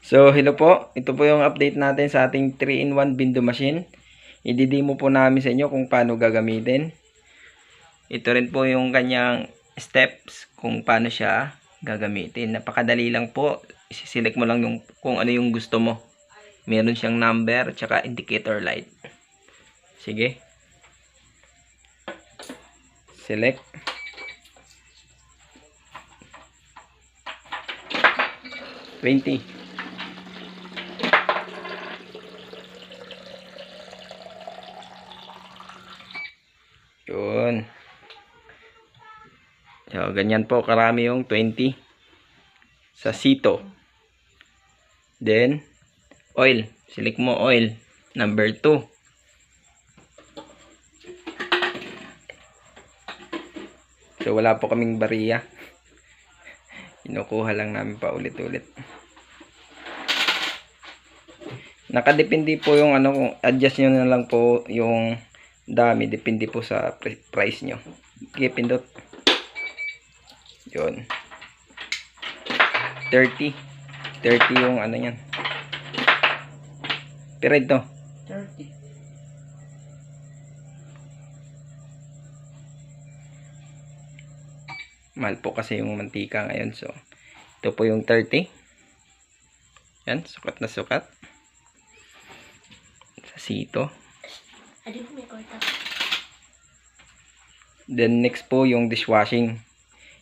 So, hello po. Ito po yung update natin sa ating 3-in-1 window machine. I-demo po namin sa inyo kung paano gagamitin. Ito rin po yung kanyang steps kung paano siya gagamitin. Napakadali lang po. Select mo lang yung kung ano yung gusto mo. Meron siyang number at indicator light. Sige. Select. $20. Yun. So, ganyan po karami yung 20 sa sito. Then, oil. Select mo oil. Number 2. So, wala po kaming bariya. Kinukuha lang namin pa ulit-ulit. Nakadepende po yung ano, kung adjust nyo na lang po yung dami. Depende po sa price nyo. Okay, pindot. Yun. 30 yung ano yan. Pero ito 30. mahal po kasi yung mantika ngayon. So, ito po yung 30. Yan, sukat na sukat. Sa sito. Then next po yung dishwashing.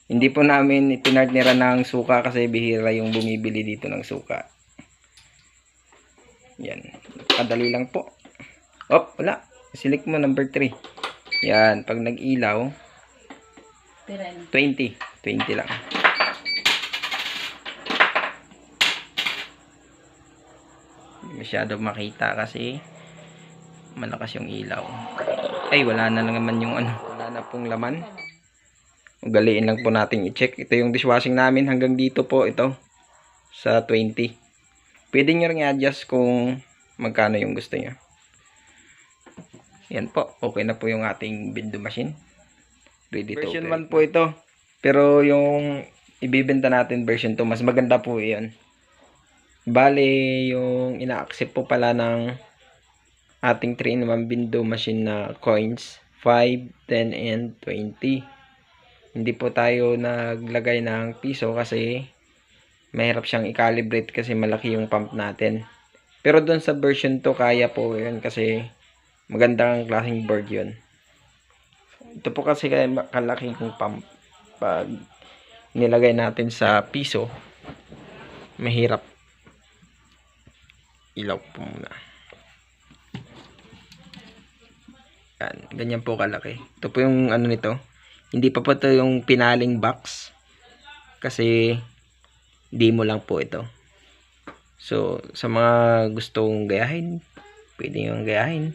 Hindi po namin ipinartnera ng suka kasi bihira yung bumibili dito ng suka. Yan. Kadali lang po. Op, wala. Select mo number 3. Yan. Pag nag-ilaw, 20. 20 lang. Hindi masyado makita kasi malakas yung ilaw. Ay, wala na naman yung ano. Wala na pong laman. Ugaliin lang po natin i-check. Ito yung dishwashing namin. Hanggang dito po ito. Sa 20. Pwede nyo rin i-adjust kung magkano yung gusto nyo. Yan po. Okay na po yung ating window machine. Ready to version 1 po ito. Pero yung ibibenta natin version 2. Mas maganda po yun. Bale, yung ina-accept po pala ng ating 3-in-1 window machine na coins. 5, 10, and 20. Hindi po tayo naglagay ng piso kasi mahirap siyang i-calibrate kasi malaki yung pump natin. Pero doon sa version 2 kaya po yun kasi magandang klaseng board yun. Ito po kasi kaya kalaking pump. Pag nilagay natin sa piso, mahirap. Ilaw po muna. Yan, ganyan po kalaki. Ito po yung ano nito. Hindi pa po ito yung pinaling box. Kasi demo lang po ito. So, sa mga gustong gayahin, pwede nyo gayahin.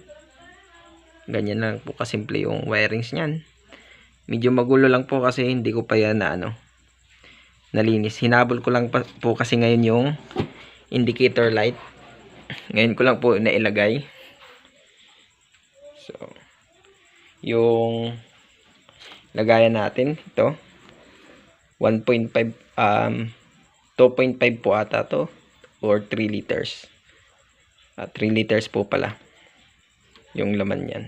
Ganyan lang po kasimple yung wirings niyan. Medyo magulo lang po kasi hindi ko pa yan na nalinis. Hinabol ko lang po kasi ngayon yung indicator light. Ngayon ko lang po nailagay. So, yung lagayan natin ito 1.5 2.5 po ata to or 3 liters 3 liters po pala yung laman yan.